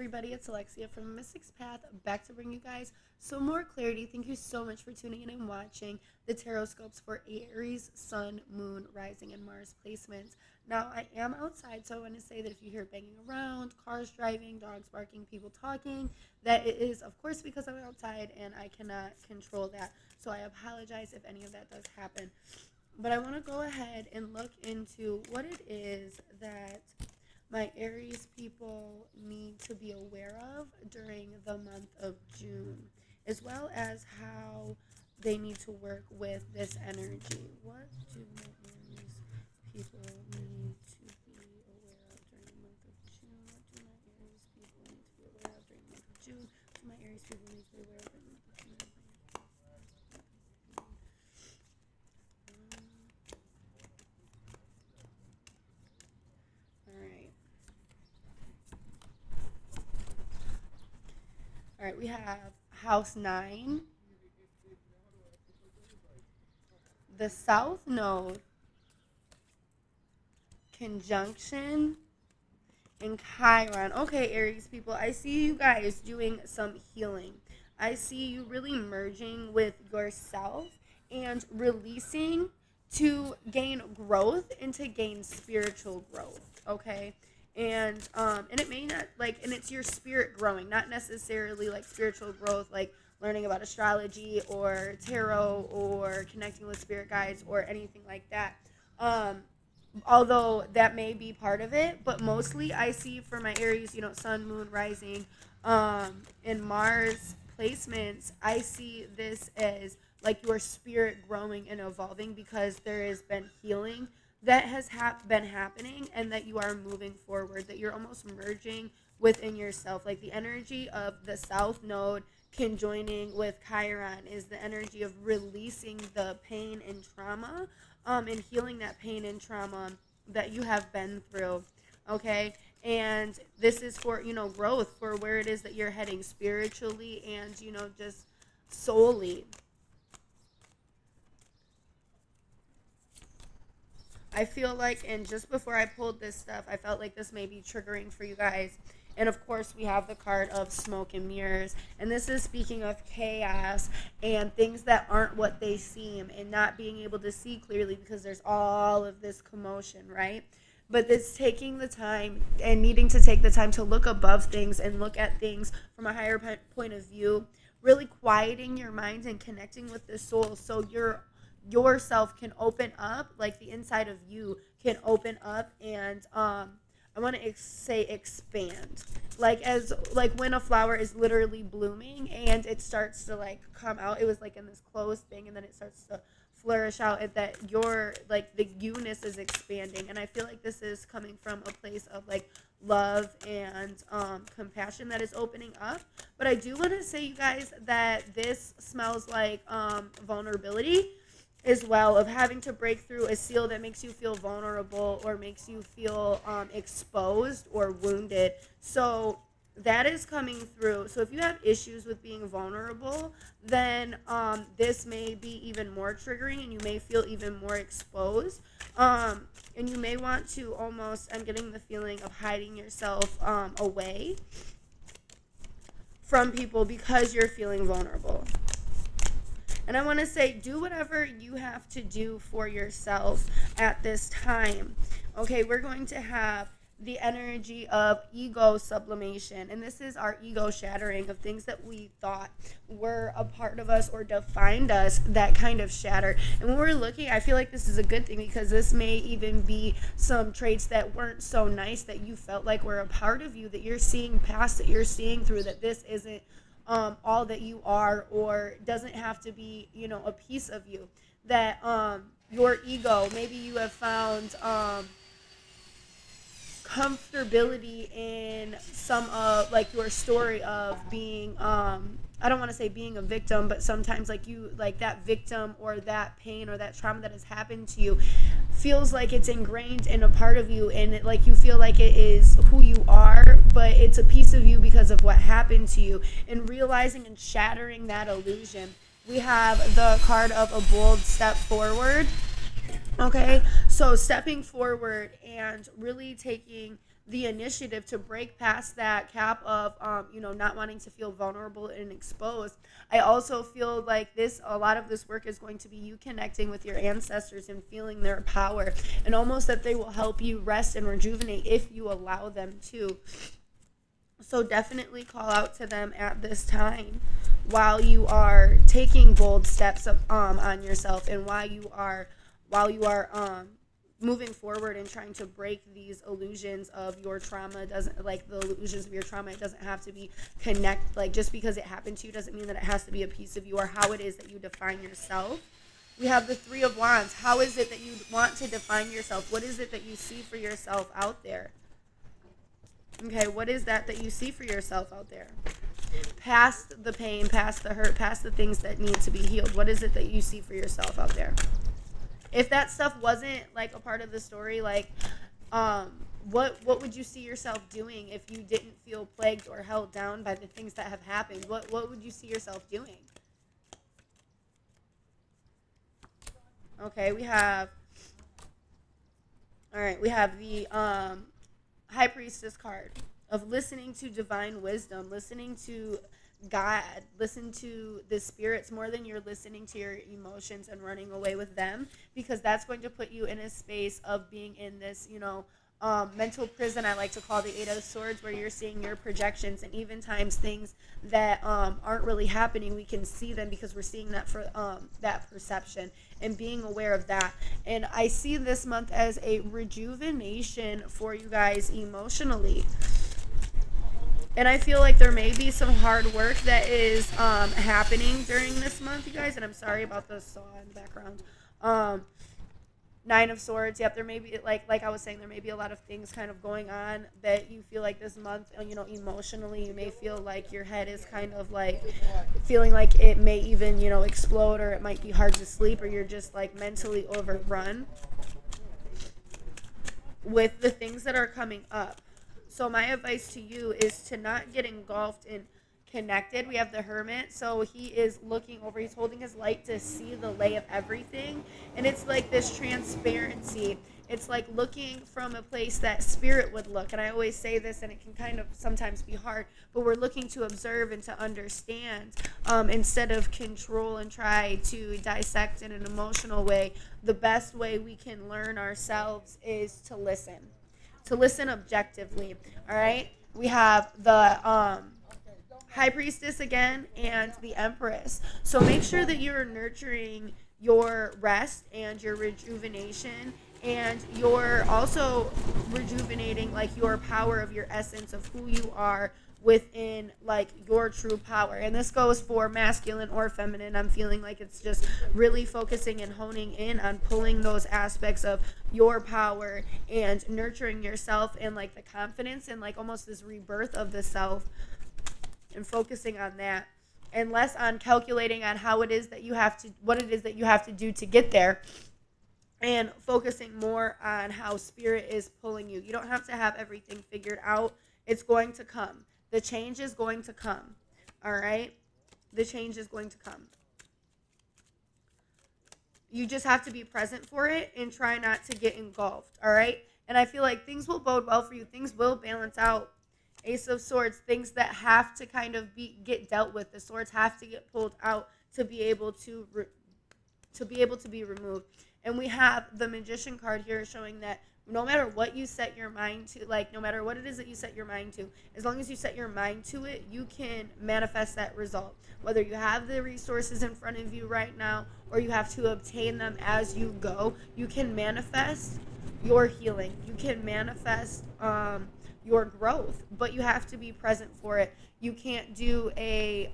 everybody, it's Alexia from Mystics Path, back to bring you guys some more clarity. Thank you so much for tuning in and watching the tarot scopes for Aries, Sun, Moon, Rising, and Mars placements. Now, I am outside, so I want to say that if you hear banging around, cars driving, dogs barking, people talking, that it is, of course, because I'm outside and I cannot control that. So I apologize if any of that does happen. But I want to go ahead and look into what it is that my Aries people need to be aware of during the month of June, as well as how they need to work with this energy. What do my Aries people need to be aware of during the month of June? What do my Aries people need to be aware of during the month of June? What do my Aries people need to be aware of during the month of June? All right, we have House 9, the South Node, conjunction, and Chiron. Okay, Aries people, I see you guys doing some healing. I see you really merging with yourself and releasing to gain growth and to gain spiritual growth, okay? And it may not, like, and it's your spirit growing, not necessarily like spiritual growth, like learning about astrology or tarot or connecting with spirit guides or anything like that. Although that may be part of it, but mostly I see for my Aries, Sun, Moon, Rising, and Mars placements, I see this as like your spirit growing and evolving because there has been healing that has been happening and that you are moving forward, that you're almost merging within yourself. Like the energy of the South Node conjoining with Chiron is the energy of releasing the pain and trauma, and healing that pain and trauma that you have been through, okay? And this is for, growth, for where it is that you're heading spiritually and, just solely. I feel like, and just before I pulled this stuff, I felt like this may be triggering for you guys. And of course, we have the card of smoke and mirrors. And this is speaking of chaos and things that aren't what they seem and not being able to see clearly because there's all of this commotion, right? But this taking the time and needing to take the time to look above things and look at things from a higher point of view, really quieting your mind and connecting with the soul so yourself can open up, like the inside of you can open up and I want to say expand, like when a flower is literally blooming and it starts to like come out. It was like in this closed thing and then it starts to flourish out, at that your like the you-ness is expanding. And I feel like this is coming from a place of like love and compassion that is opening up. But I do want to say, you guys, that this smells like vulnerability as well, of having to break through a seal that makes you feel vulnerable or makes you feel exposed or wounded. So that is coming through. So if you have issues with being vulnerable, then this may be even more triggering and you may feel even more exposed. And you may want to almost, I'm getting the feeling of hiding yourself away from people because you're feeling vulnerable. And I want to say, do whatever you have to do for yourself at this time. Okay, we're going to have the energy of ego sublimation. And this is our ego shattering of things that we thought were a part of us or defined us, that kind of shatter. And when we're looking, I feel like this is a good thing because this may even be some traits that weren't so nice that you felt like were a part of you, that you're seeing past, that you're seeing through, that this isn't all that you are, or doesn't have to be, a piece of you. That your ego, maybe you have found comfortability in some of like your story of being I don't want to say being a victim, but sometimes like you, like that victim or that pain or that trauma that has happened to you feels like it's ingrained in a part of you, and it, like you feel like it is who you are, but it's a piece of you because of what happened to you. And realizing and shattering that illusion, we have the card of a bold step forward. Okay, so stepping forward and really taking the initiative to break past that cap of not wanting to feel vulnerable and exposed. I also feel like a lot of this work is going to be you connecting with your ancestors and feeling their power, and almost that they will help you rest and rejuvenate if you allow them to. So definitely call out to them at this time while you are taking bold steps on yourself, and while you are moving forward and trying to break these illusions of your trauma. Doesn't like the illusions of your trauma. It doesn't have to be just because it happened to you doesn't mean that it has to be a piece of you or how it is that you define yourself. We have the Three of Wands. How is it that you want to define yourself? What is it that you see for yourself out there? Okay, what is that you see for yourself out there? Past the pain, past the hurt, past the things that need to be healed. What is it that you see for yourself out there? If that stuff wasn't like a part of the story, what would you see yourself doing if you didn't feel plagued or held down by the things that have happened? What would you see yourself doing? Okay, we have the High Priestess card of listening to divine wisdom, listening to God, listen to the spirits more than you're listening to your emotions and running away with them, because that's going to put you in a space of being in this, mental prison. I like to call the Eight of Swords, where you're seeing your projections, and even times things that aren't really happening, we can see them because we're seeing that for that perception and being aware of that. And I see this month as a rejuvenation for you guys emotionally. And I feel like there may be some hard work that is happening during this month, you guys. And I'm sorry about the saw in the background. Nine of Swords. Yep, there may be, like I was saying, there may be a lot of things kind of going on that you feel like this month, emotionally, you may feel like your head is kind of like feeling like it may even, explode, or it might be hard to sleep, or you're just like mentally overrun with the things that are coming up. So my advice to you is to not get engulfed in connected. We have the Hermit, so he is looking over, he's holding his light to see the lay of everything, and it's like this transparency. It's like looking from a place that spirit would look. And I always say this, and it can kind of sometimes be hard, but we're looking to observe and to understand instead of control and try to dissect in an emotional way. The best way we can learn ourselves is to listen objectively. All right, we have the High Priestess again and the Empress. So make sure that you're nurturing your rest and your rejuvenation, and you're also rejuvenating like your power of your essence of who you are within like your true power. And this goes for masculine or feminine. I'm feeling like it's just really focusing and honing in on pulling those aspects of your power and nurturing yourself, and like the confidence and like almost this rebirth of the self, and focusing on that, and less on calculating on what it is that you have to do to get there, and focusing more on how spirit is pulling you. You don't have to have everything figured out. It's going to come. The change is going to come. All right? The change is going to come. You just have to be present for it and try not to get engulfed. All right? And I feel like things will bode well for you. Things will balance out. Ace of Swords, things that have to kind of get dealt with. The swords have to get pulled out to be able to be removed. And we have the Magician card here showing that no matter what you set your mind to, like no matter what it is that you set your mind to, as long as you set your mind to it, you can manifest that result. Whether you have the resources in front of you right now or you have to obtain them as you go, you can manifest your healing. You can manifest your growth, but you have to be present for it. You can't do a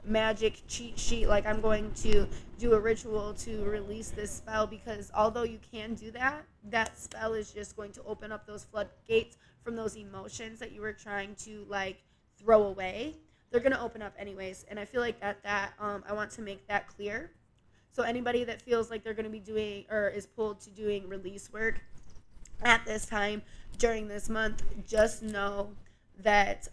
magic cheat sheet like I'm going to do a ritual to release this spell, because although you can do that, that spell is just going to open up those floodgates from those emotions that you were trying to like throw away. They're going to open up anyways, and I feel like that I want to make that clear. So anybody that feels like they're going to be doing or is pulled to doing release work at this time during this month, just know that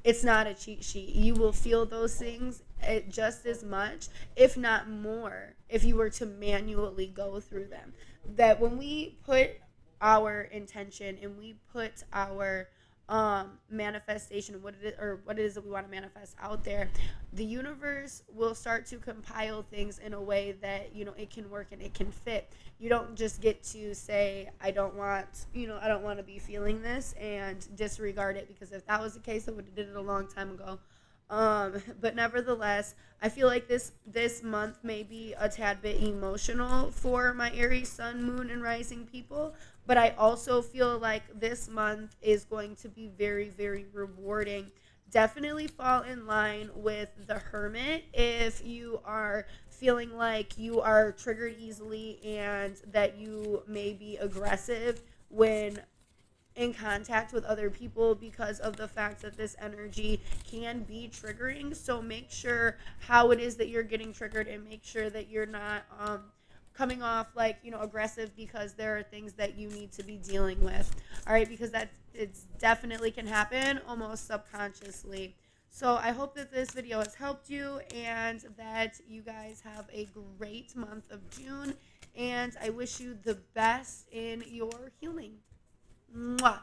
it's not a cheat sheet. You will feel those things just as much, if not more, if you were to manually go through them. That when we put our intention and we put our manifestation, what it is that we want to manifest out there, the universe will start to compile things in a way that, you know, it can work and it can fit. You don't just get to say, I don't want to be feeling this and disregard it, because if that was the case, I would have did it a long time ago. But nevertheless, I feel like this month may be a tad bit emotional for my Aries sun, moon, and rising people. But I also feel like this month is going to be very, very rewarding. Definitely fall in line with the Hermit if you are feeling like you are triggered easily and that you may be aggressive when in contact with other people, because of the fact that this energy can be triggering. So make sure how it is that you're getting triggered and make sure that you're not coming off like, you know, aggressive, because there are things that you need to be dealing with. All right, because it's definitely can happen almost subconsciously. So I hope that this video has helped you and that you guys have a great month of June, and I wish you the best in your healing. Mwah.